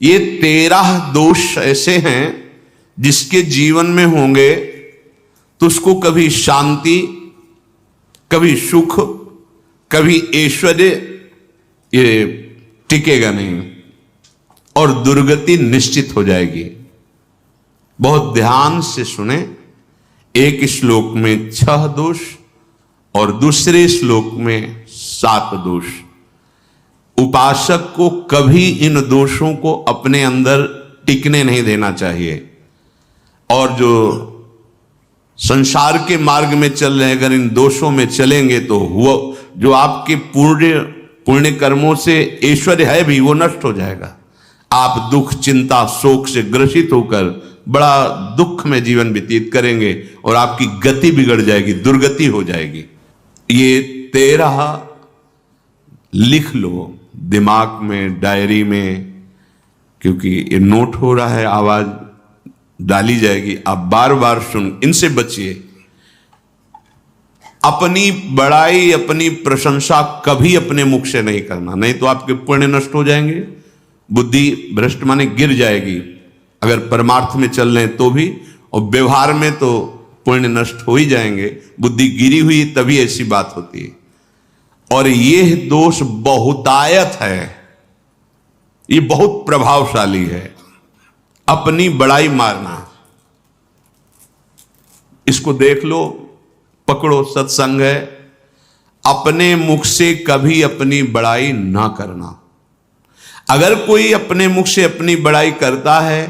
ये 13 दोष ऐसे हैं जिसके जीवन में होंगे तो उसको कभी शांति, कभी सुख, कभी ऐश्वर्य ये टिकेगा नहीं और दुर्गति निश्चित हो जाएगी। बहुत ध्यान से सुने। एक श्लोक में 6 दोष और दूसरे श्लोक में 7 दोष। उपासक को कभी इन दोषों को अपने अंदर टिकने नहीं देना चाहिए। और जो संसार के मार्ग में चल रहे हैं, अगर इन दोषों में चलेंगे तो वो जो आपके पुण्य कर्मों से ऐश्वर्य है भी वो नष्ट हो जाएगा। आप दुख, चिंता, शोक से ग्रसित होकर बड़ा दुख में जीवन व्यतीत करेंगे और आपकी गति बिगड़ जाएगी, दुर्गति हो जाएगी। ये 13 लिख लो दिमाग में, डायरी में, क्योंकि ये नोट हो रहा है, आवाज डाली जाएगी। आप बार बार सुन, इनसे बचिए। अपनी बड़ाई, अपनी प्रशंसा कभी अपने मुख से नहीं करना, नहीं तो आपके पुण्य नष्ट हो जाएंगे, बुद्धि भ्रष्ट माने गिर जाएगी। अगर परमार्थ में चल रहे हैं तो भी, और व्यवहार में तो पुण्य नष्ट हो ही जाएंगे। बुद्धि गिरी हुई तभी ऐसी बात होती है। और यह दोष बहुतायत है, ये बहुत प्रभावशाली है। अपनी बड़ाई मारना, इसको देख लो, पकड़ो, सत्संग है। अपने मुख से कभी अपनी बड़ाई ना करना। अगर कोई अपने मुख से अपनी बड़ाई करता है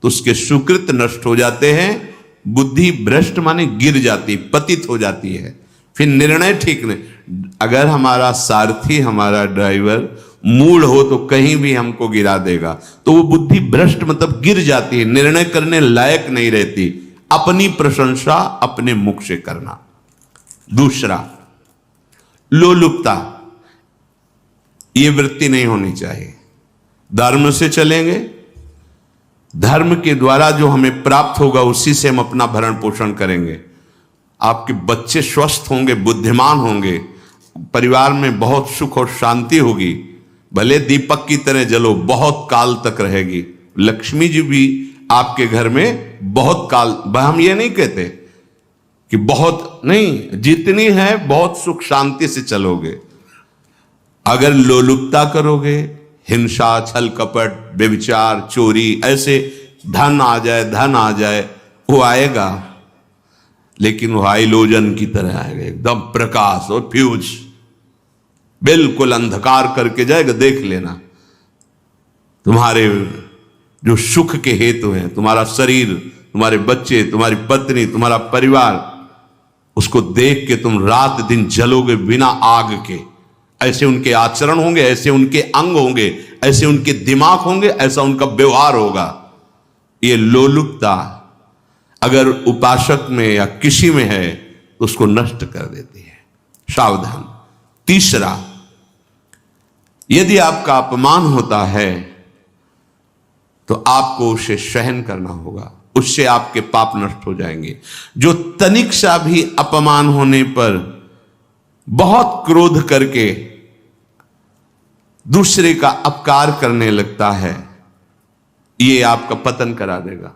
तो उसके सुकृत नष्ट हो जाते हैं, बुद्धि भ्रष्ट माने गिर जाती, पतित हो जाती है, फिर निर्णय ठीक नहीं। अगर हमारा सारथी, हमारा ड्राइवर मूढ़ हो तो कहीं भी हमको गिरा देगा, तो वो बुद्धि भ्रष्ट मतलब गिर जाती है, निर्णय करने लायक नहीं रहती। अपनी प्रशंसा अपने मुख से करना। दूसरा, लोलुपता, ये वृत्ति नहीं होनी चाहिए। धर्म से चलेंगे, धर्म के द्वारा जो हमें प्राप्त होगा उसी से हम अपना भरण पोषण करेंगे। आपके बच्चे स्वस्थ होंगे, बुद्धिमान होंगे, परिवार में बहुत सुख और शांति होगी। भले दीपक की तरह जलो, बहुत काल तक रहेगी। लक्ष्मी जी भी आपके घर में बहुत काल, हम ये नहीं कहते कि बहुत नहीं, जितनी है बहुत सुख शांति से चलोगे। अगर लोलुपता करोगे, हिंसा, छल कपट, व्यभिचार, चोरी, ऐसे धन आ जाए, वो आएगा, लेकिन वो हाइलोजन की तरह आएगा, एकदम प्रकाश और फ्यूज, बिल्कुल अंधकार करके जाएगा। देख लेना, तुम्हारे जो सुख के हेतु हैं, तुम्हारा शरीर, तुम्हारे बच्चे, तुम्हारी पत्नी, तुम्हारा परिवार, उसको देख के तुम रात दिन जलोगे बिना आग के। ऐसे उनके आचरण होंगे, ऐसे उनके अंग होंगे, ऐसे उनके दिमाग होंगे, ऐसा उनका व्यवहार होगा। ये लोलुपता अगर उपासक में या किसी में है तो उसको नष्ट कर देती है। सावधान। तीसरा, यदि आपका अपमान होता है तो आपको उसे सहन करना होगा, उससे आपके पाप नष्ट हो जाएंगे। जो तनिक सा भी अपमान होने पर बहुत क्रोध करके दूसरे का अपकार करने लगता है, ये आपका पतन करा देगा,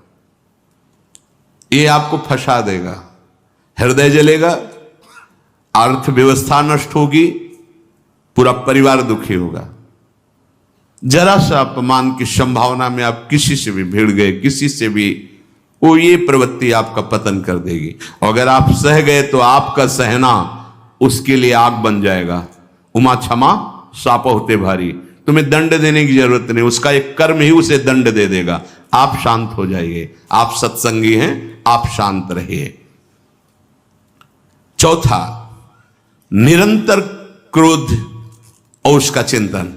ये आपको फंसा देगा। हृदय जलेगा, अर्थव्यवस्था नष्ट होगी, पूरा परिवार दुखी होगा। जरा सा अपमान की संभावना में आप किसी से भी भिड़ गए, किसी से भी, वो ये प्रवृत्ति आपका पतन कर देगी। और अगर आप सह गए तो आपका सहना उसके लिए आग बन जाएगा। उमा क्षमा साप होते भारी, तुम्हें दंड देने की जरूरत नहीं, उसका एक कर्म ही उसे दंड दे देगा। आप शांत हो जाइए, आप सत्संगी हैं, आप शांत रहिए। चौथा, निरंतर क्रोध और उसका चिंतन।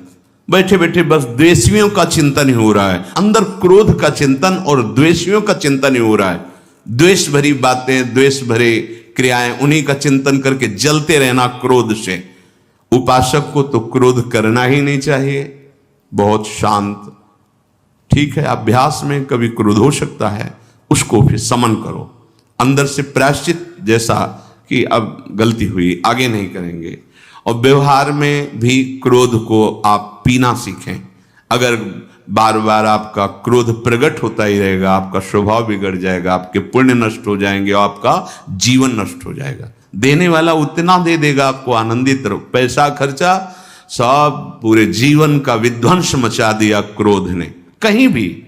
बैठे बैठे बस द्वेषियों का चिंतन ही हो रहा है, अंदर क्रोध का चिंतन और द्वेषियों का चिंतन ही हो रहा है। द्वेष भरी बातें, द्वेष भरे क्रियाएं, उन्हीं का चिंतन करके जलते रहना क्रोध से। उपासक को तो क्रोध करना ही नहीं चाहिए, बहुत शांत। ठीक है, अभ्यास में कभी क्रोध हो सकता है, उसको फिर समन करो, अंदर से प्रायश्चित, जैसा कि अब गलती हुई, आगे नहीं करेंगे। और व्यवहार में भी क्रोध को आप पीना सीखें। अगर बार बार आपका क्रोध प्रकट होता ही रहेगा, आपका स्वभाव बिगड़ जाएगा, आपके पुण्य नष्ट हो जाएंगे और आपका जीवन नष्ट हो जाएगा। देने वाला उतना दे देगा आपको, आनंदित रहो। पैसा खर्चा, सब पूरे जीवन का विध्वंस मचा दिया क्रोध ने। कहीं भी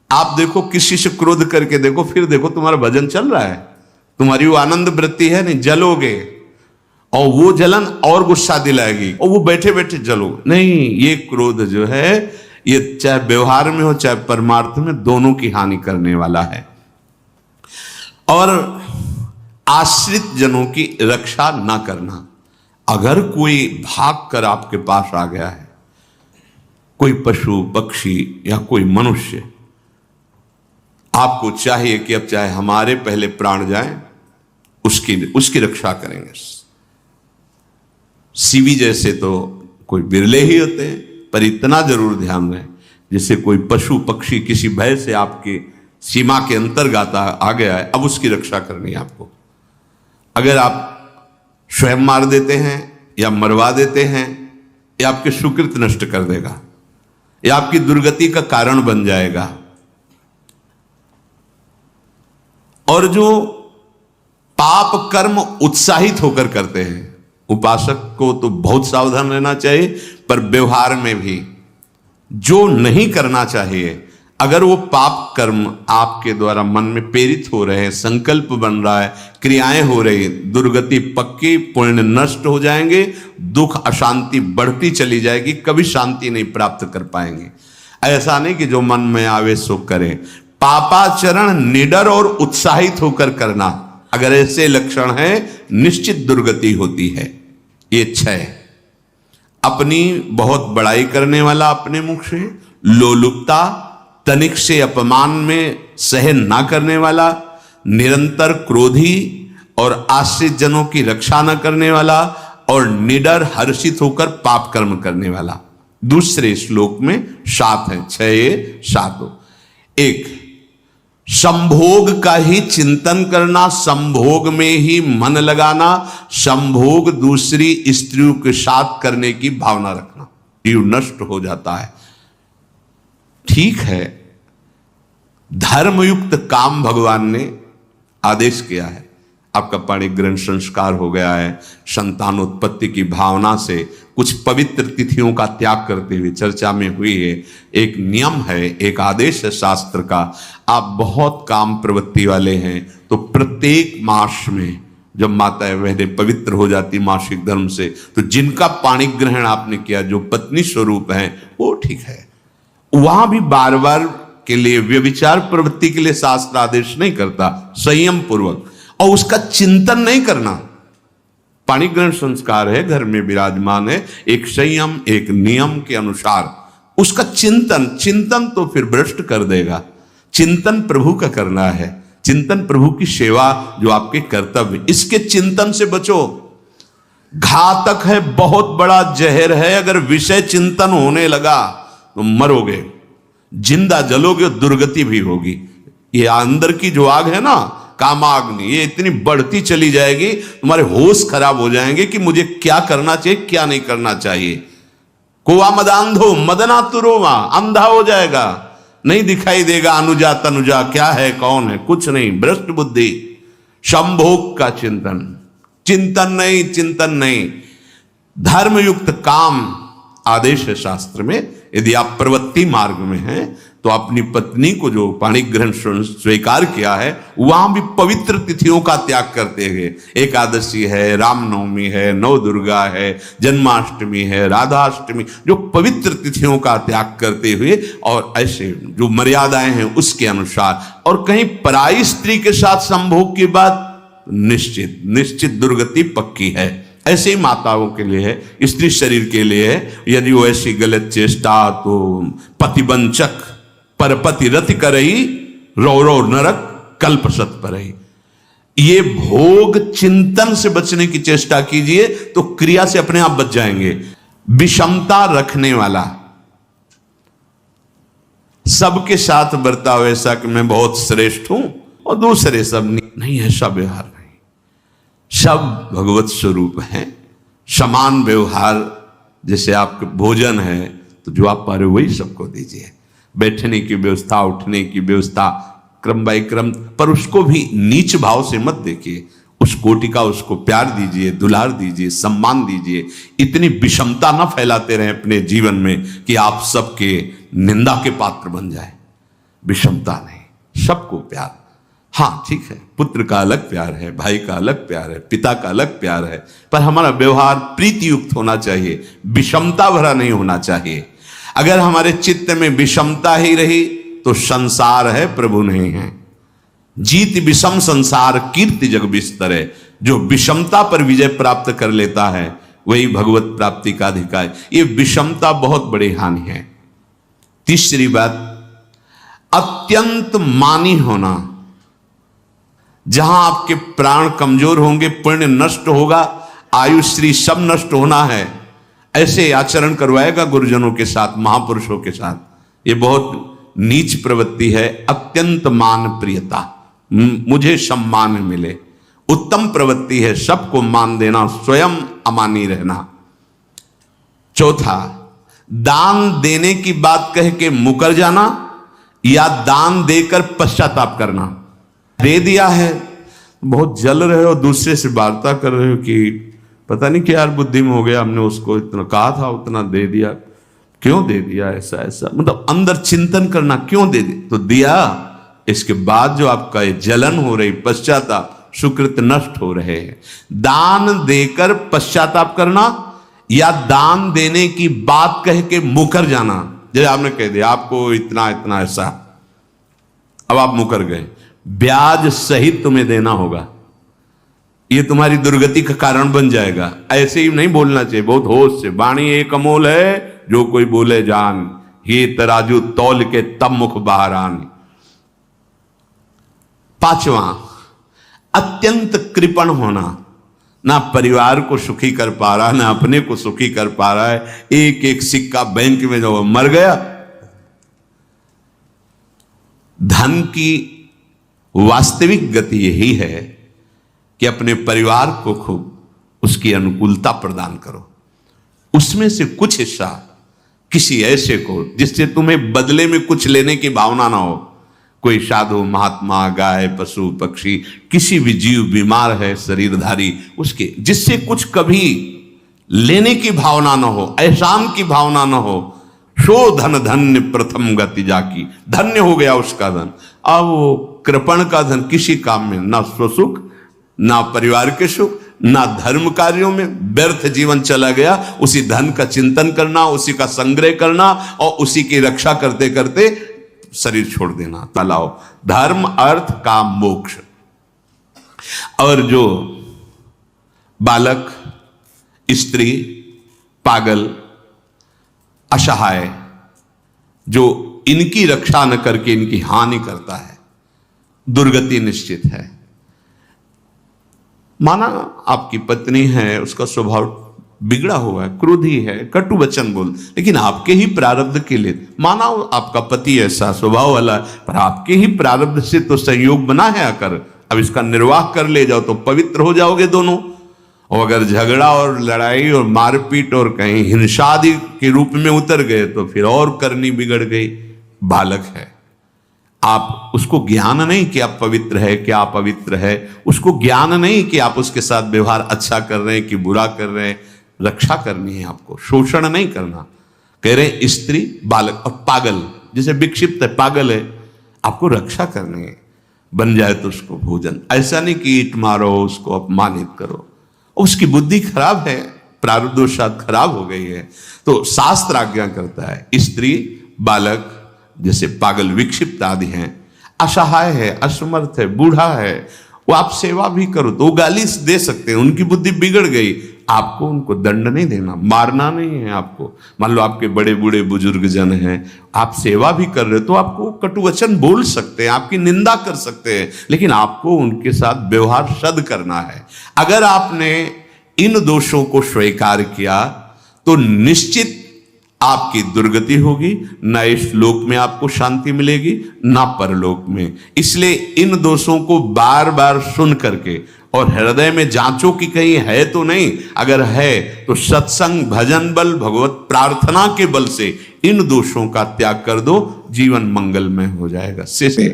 आप देखो, किसी से क्रोध करके देखो, फिर देखो तुम्हारा भजन चल रहा है, तुम्हारी वो आनंद वृत्ति है नहीं, जलोगे और वो जलन और गुस्सा दिलाएगी और वो बैठे बैठे जलो नहीं। ये क्रोध जो है, ये चाहे व्यवहार में हो चाहे परमार्थ में, दोनों की हानि करने वाला है। और आश्रित जनों की रक्षा ना करना। अगर कोई भाग कर आपके पास आ गया है, कोई पशु पक्षी या कोई मनुष्य, आपको चाहिए कि अब चाहे हमारे पहले प्राण जाएं, उसकी रक्षा करेंगे। सीवी जैसे तो कोई बिरले ही होते हैं, पर इतना जरूर ध्यान रहे, जैसे कोई पशु पक्षी किसी भय से आपकी सीमा के अंतर्गत आ गया है, अब उसकी रक्षा करनी है आपको। अगर आप स्वयं मार देते हैं या मरवा देते हैं, या आपके सुकृत नष्ट कर देगा, या आपकी दुर्गति का कारण बन जाएगा। और जो पाप कर्म उत्साहित होकर करते हैं, उपासक को तो बहुत सावधान रहना चाहिए, पर व्यवहार में भी जो नहीं करना चाहिए, अगर वो पाप कर्म आपके द्वारा मन में प्रेरित हो रहे हैं, संकल्प बन रहा है, क्रियाएं हो रही, दुर्गति पक्की, पुण्य नष्ट हो जाएंगे, दुख अशांति बढ़ती चली जाएगी, कभी शांति नहीं प्राप्त कर पाएंगे। ऐसा नहीं कि जो मन में आवे सो करें। पापाचरण निडर और उत्साहित होकर करना, अगर ऐसे लक्षण है, निश्चित दुर्गति होती है। ये 6, अपनी बहुत बड़ाई करने वाला अपने मुख से, लोलुपता, तनिक से अपमान में सहन ना करने वाला, निरंतर क्रोधी और आश्रित जनों की रक्षा न करने वाला, और निडर हर्षित होकर पाप कर्म करने वाला। दूसरे श्लोक में 7 है, 6 7। 1, संभोग का ही चिंतन करना, संभोग में ही मन लगाना, संभोग दूसरी स्त्रियों के साथ करने की भावना रखना, जीव नष्ट हो जाता है। ठीक है, धर्मयुक्त काम भगवान ने आदेश किया है। आपका पाणिग्रहण संस्कार हो गया है, संतानोत्पत्ति की भावना से कुछ पवित्र तिथियों का त्याग करते हुए चर्चा में हुई है। एक नियम है, एक आदेश है शास्त्र का। आप बहुत काम प्रवृत्ति वाले हैं तो प्रत्येक मास में जब माताएं बहनें पवित्र हो जाती मासिक धर्म से, तो जिनका पाणिग्रहण आपने किया, जो पत्नी स्वरूप हैं, वो ठीक है। वहां भी बार बार के लिए व्यभिचार प्रवृत्ति के लिए शास्त्र आदेश नहीं करता, संयम पूर्वक, और उसका चिंतन नहीं करना। पाणिग्रहण संस्कार है, घर में विराजमान है, एक संयम एक नियम के अनुसार उसका चिंतन तो फिर भ्रष्ट कर देगा। चिंतन प्रभु का करना है, चिंतन प्रभु की सेवा जो आपके कर्तव्य, इसके चिंतन से बचो। घातक है, बहुत बड़ा जहर है। अगर विषय चिंतन होने लगा तो मरोगे, जिंदा जलोगे, दुर्गति भी होगी। ये अंदर की जो आग है ना, कामाग्नि, ये इतनी बढ़ती चली जाएगी, तुम्हारे होश खराब हो जाएंगे कि मुझे क्या करना चाहिए क्या नहीं करना चाहिए। कोवा मदांधो मदना तुरोवा, अंधा हो जाएगा, नहीं दिखाई देगा अनुजा तनुजा क्या है कौन है, कुछ नहीं, भ्रष्ट बुद्धि। संभोग का चिंतन नहीं। धर्मयुक्त काम आदेश है शास्त्र में। यदि आप प्रवृत्ति मार्ग में हैं तो अपनी पत्नी को जो पाणिग्रहण स्वीकार किया है, वहां भी पवित्र तिथियों का त्याग करते हुए, एकादशी है, रामनवमी है, नव दुर्गा है, जन्माष्टमी है, राधाष्टमी, जो पवित्र तिथियों का त्याग करते हुए, और ऐसे जो मर्यादाएं हैं उसके अनुसार, और कहीं पराई स्त्री के साथ संभोग की बात, निश्चित दुर्गति पक्की है। ऐसे ही माताओं के लिए है, स्त्री शरीर के लिए है। यदि वो ऐसी गलत चेष्टा, तो पतिवंचक परपति रति करही, रौरव नरक कल्पसत परही। ये भोग चिंतन से बचने की चेष्टा कीजिए तो क्रिया से अपने आप बच जाएंगे। विषमता रखने वाला, सबके साथ बर्ताव ऐसा कि मैं बहुत श्रेष्ठ हूं और दूसरे सब नहीं, ऐसा व्यवहार नहीं। सब भगवत स्वरूप हैं, समान व्यवहार। जैसे आपके भोजन है तो जो आप पा रहे हो वही सबको दीजिए। बैठने की व्यवस्था, उठने की व्यवस्था, क्रम बाय क्रम, पर उसको भी नीच भाव से मत देखिए। उस कोटि का उसको प्यार दीजिए, दुलार दीजिए, सम्मान दीजिए। इतनी विषमता ना फैलाते रहें अपने जीवन में कि आप सबके निंदा के पात्र बन जाए। विषमता नहीं, सबको प्यार। हाँ ठीक है, पुत्र का अलग प्यार है, भाई का अलग प्यार है, पिता का अलग प्यार है, पर हमारा व्यवहार प्रीति युक्त होना चाहिए, विषमता भरा नहीं होना चाहिए। अगर हमारे चित्त में विषमता ही रही तो संसार है, प्रभु नहीं है। जीत विषम संसार कीर्ति जग बिस्तरे। जो विषमता पर विजय प्राप्त कर लेता है वही भगवत प्राप्ति का अधिकारी। ये विषमता बहुत बड़ी हानि है। तीसरी बात, अत्यंत मानी होना। जहां आपके प्राण कमजोर होंगे, पुण्य नष्ट होगा, आयुश्री सब नष्ट होना है, ऐसे आचरण करवाएगा गुरुजनों के साथ, महापुरुषों के साथ। ये बहुत नीच प्रवृत्ति है। अत्यंत मान प्रियता, मुझे सम्मान मिले, उत्तम प्रवृत्ति है। सबको मान देना, स्वयं अमानी रहना। चौथा, दान देने की बात कह के मुकर जाना या दान देकर पश्चाताप करना। दे दिया है, बहुत जल रहे हो, दूसरे से वार्ता कर रहे हो कि पता नहीं क्या यार बुद्धि में हो गया, हमने उसको इतना कहा था, उतना दे दिया, क्यों दे दिया, ऐसा ऐसा, मतलब अंदर चिंतन करना, क्यों दे दिया तो दिया। इसके बाद जो आपका ये जलन हो रही, पश्चाताप, सुकृत नष्ट हो रहे हैं। दान देकर पश्चाताप करना या दान देने की बात कह के मुकर जाना। जैसे आपने कह दिया आपको इतना इतना ऐसा, अब आप मुकर गए, ब्याज सहित तुम्हें देना होगा, ये तुम्हारी दुर्गति का कारण बन जाएगा। ऐसे ही नहीं बोलना चाहिए, बहुत होश से। वाणी एक अमोल है, जो कोई बोले जान, ये तराजू तौल के तब मुख बाहर आन। पांचवा, अत्यंत कृपण होना। ना परिवार को सुखी कर पा रहा, ना अपने को सुखी कर पा रहा है। एक एक सिक्का बैंक में जो मर गया। धन की वास्तविक गति यही है कि अपने परिवार को खूब उसकी अनुकूलता प्रदान करो, उसमें से कुछ हिस्सा किसी ऐसे को जिससे तुम्हें बदले में कुछ लेने की भावना ना हो। कोई साधु महात्मा, गाय, पशु, पक्षी, किसी भी जीव बीमार है, शरीरधारी, उसके जिससे कुछ कभी लेने की भावना ना हो, एहसान की भावना ना हो। सो धन धन्य प्रथम गति जाकी, धन्य हो गया उसका धन। अब वो कृपण का धन किसी काम में ना स्वसुख, ना परिवार के सुख, ना धर्म कार्यों में, व्यर्थ जीवन चला गया। उसी धन का चिंतन करना, उसी का संग्रह करना और उसी की रक्षा करते करते शरीर छोड़ देना। तलाओ धर्म, अर्थ, काम, मोक्ष। और जो बालक, स्त्री, पागल, असहाय, जो इनकी रक्षा न करके इनकी हानि करता है, दुर्गति निश्चित है। माना आपकी पत्नी है, उसका स्वभाव बिगड़ा हुआ है, क्रोधी है, कटु वचन बोल, लेकिन आपके ही प्रारब्ध के लिए, माना आपका पति ऐसा स्वभाव वाला है, पर आपके ही प्रारब्ध से तो संयोग बना है आकर, अब इसका निर्वाह कर ले जाओ तो पवित्र हो जाओगे दोनों। और अगर झगड़ा और लड़ाई और मारपीट और कहीं हिंसा आदि के रूप में उतर गए तो फिर और करनी बिगड़ गई। बालक है, आप उसको ज्ञान नहीं कि आप पवित्र है, कि आप पवित्र है, उसको ज्ञान नहीं कि आप उसके साथ व्यवहार अच्छा कर रहे हैं कि बुरा कर रहे हैं। रक्षा करनी है आपको, शोषण नहीं करना। कह रहे स्त्री, बालक और पागल, जैसे विक्षिप्त है, पागल है, आपको रक्षा करनी है। बन जाए तो उसको भोजन, ऐसा नहीं कि ईट मारो, उसको अपमानित करो। उसकी बुद्धि खराब है, प्रारब्धवशात खराब हो गई है, तो शास्त्र आज्ञा करता है स्त्री, बालक, जैसे पागल, विक्षिप्त आदि हैं, असहाय है, असमर्थ है, बूढ़ा है, वो आप सेवा भी करो तो वो गाली दे सकते हैं, उनकी बुद्धि बिगड़ गई। आपको उनको दंड नहीं देना, मारना नहीं है आपको। मान लो आपके बड़े बूढ़े बुजुर्ग जन हैं, आप सेवा भी कर रहे हो तो आपको कटु वचन बोल सकते हैं, आपकी निंदा कर सकते हैं, लेकिन आपको उनके साथ व्यवहार सद करना है। अगर आपने इन दोषों को स्वीकार किया तो निश्चित आपकी दुर्गति होगी, ना इस लोक में आपको शांति मिलेगी, ना परलोक में। इसलिए इन दोषों को बार बार सुन करके और हृदय में जांचो कि कहीं है तो नहीं, अगर है तो सत्संग, भजन बल, भगवत प्रार्थना के बल से इन दोषों का त्याग कर दो, जीवन मंगलमय हो जाएगा। से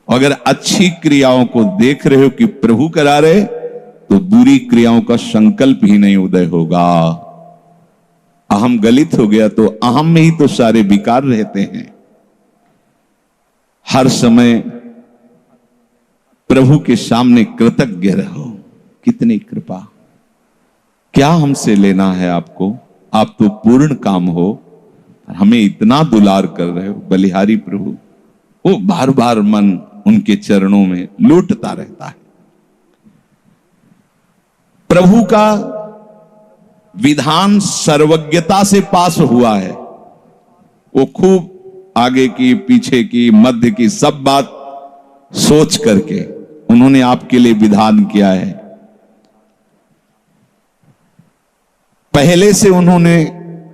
अगर अच्छी क्रियाओं को देख रहे हो कि प्रभु करा रहे, तो बुरी क्रियाओं का संकल्प ही नहीं उदय होगा। अहम गलित हो गया तो अहम में ही तो सारे विकार रहते हैं। हर समय प्रभु के सामने कृतज्ञ रहो। कितनी कृपा, क्या हमसे लेना है आपको, आप तो पूर्ण काम हो, हमें इतना दुलार कर रहे हो। बलिहारी प्रभु, वो बार बार मन उनके चरणों में लौटता रहता है। प्रभु का विधान सर्वज्ञता से पास हुआ है। वो खूब आगे की, पीछे की, मध्य की सब बात सोच करके उन्होंने आपके लिए विधान किया है। पहले से उन्होंने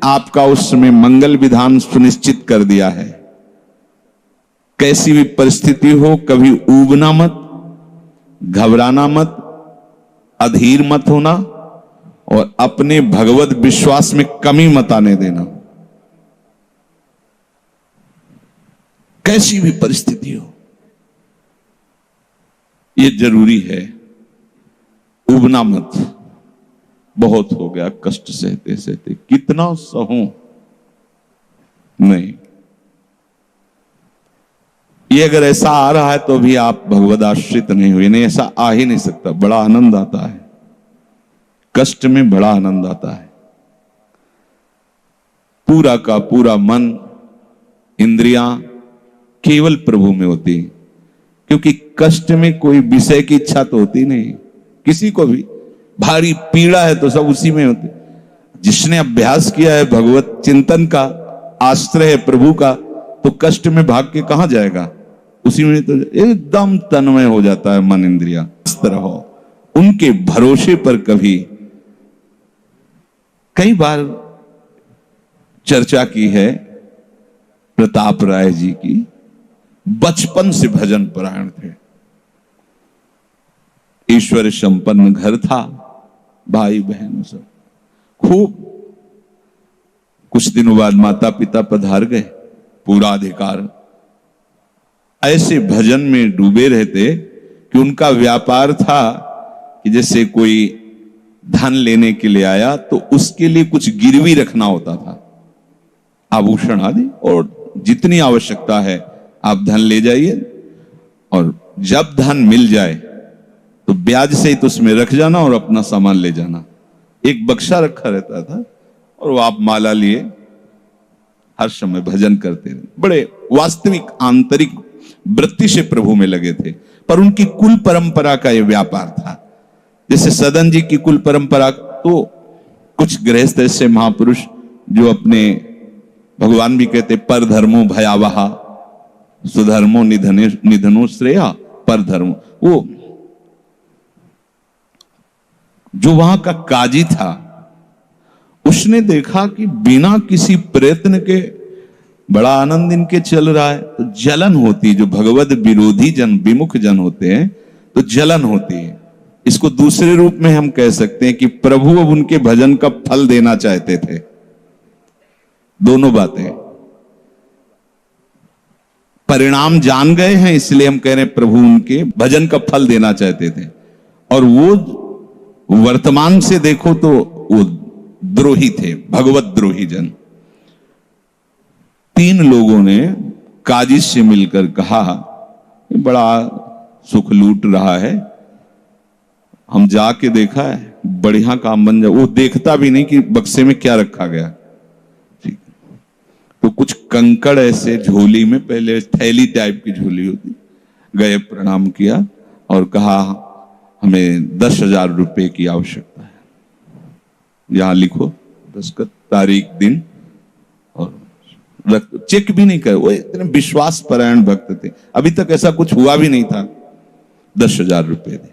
आपका उस समय मंगल विधान सुनिश्चित कर दिया है। कैसी भी परिस्थिति हो, कभी ऊबना मत, घबराना मत, अधीर मत होना, और अपने भगवत विश्वास में कमी मत आने देना। कैसी भी परिस्थिति हो, यह जरूरी है। उबना मत। बहुत हो गया कष्ट सहते सहते, कितना सहूं, नहीं। ये अगर ऐसा आ रहा है तो भी आप भगवद आश्रित नहीं हुए। नहीं, ऐसा आ ही नहीं सकता। बड़ा आनंद आता है कष्ट में, बड़ा आनंद आता है। पूरा का पूरा मन, इंद्रियां केवल प्रभु में होती, क्योंकि कष्ट में कोई विषय की इच्छा तो होती नहीं किसी को भी। भारी पीड़ा है तो सब उसी में होती। जिसने अभ्यास किया है भगवत चिंतन का, आश्रय है प्रभु का, तो कष्ट में भाग के कहां जाएगा, उसी में तो एकदम तन्मय हो जाता है मन, इंद्रिया। इस तरह हो, उनके भरोसे पर कभी, कई बार चर्चा की है प्रताप राय जी की। बचपन से भजन परायण थे, ईश्वर संपन्न घर था, भाई बहन सब खूब। कुछ दिनों बाद माता पिता पधार गए, पूरा अधिकार। ऐसे भजन में डूबे रहते कि उनका व्यापार था कि जैसे कोई धन लेने के लिए आया तो उसके लिए कुछ गिरवी रखना होता था, आभूषण आदि, और जितनी आवश्यकता है आप धन ले जाइए, और जब धन मिल जाए तो ब्याज से ही तो उसमें रख जाना और अपना सामान ले जाना। एक बक्सा रखा रहता था और वो आप माला लिए हर समय भजन करते रहे। बड़े वास्तविक आंतरिक वृत्ति से प्रभु में लगे थे। पर उनकी कुल परंपरा का यह व्यापार था। जैसे सदन जी की कुल परंपरा, तो कुछ गृहस्थ ऐसे महापुरुष जो अपने, भगवान भी कहते पर धर्मो भयावहा सुधर्मो निधनो श्रेया पर धर्म, वो जो वहां का काजी था उसने देखा कि बिना किसी प्रयत्न के बड़ा आनंद इनके चल रहा है, तो जलन होती। जो भगवत विरोधी जन, विमुख जन होते हैं तो जलन होती है। इसको दूसरे रूप में हम कह सकते हैं कि प्रभु अब उनके भजन का फल देना चाहते थे। दोनों बातें, परिणाम जान गए हैं इसलिए हम कह रहे हैं प्रभु उनके भजन का फल देना चाहते थे। और वो वर्तमान से देखो तो वो द्रोही थे, भगवत द्रोही जन। 3 लोगों ने काजी से मिलकर कहा, बड़ा सुख लूट रहा है, हम जाके देखा है, बढ़िया काम बन जाए। वो देखता भी नहीं कि बक्से में क्या रखा गया। ठीक, तो कुछ कंकड़ ऐसे झोली में, पहले थैली टाइप की झोली होती, गए, प्रणाम किया और कहा हमें 10,000 रुपए की आवश्यकता है, यहां लिखो दस्तखत, तारीख, दिन, और चेक भी नहीं करे। वो इतने विश्वास परायण भक्त थे, अभी तक ऐसा कुछ हुआ भी नहीं था। 10,000 रुपए दे।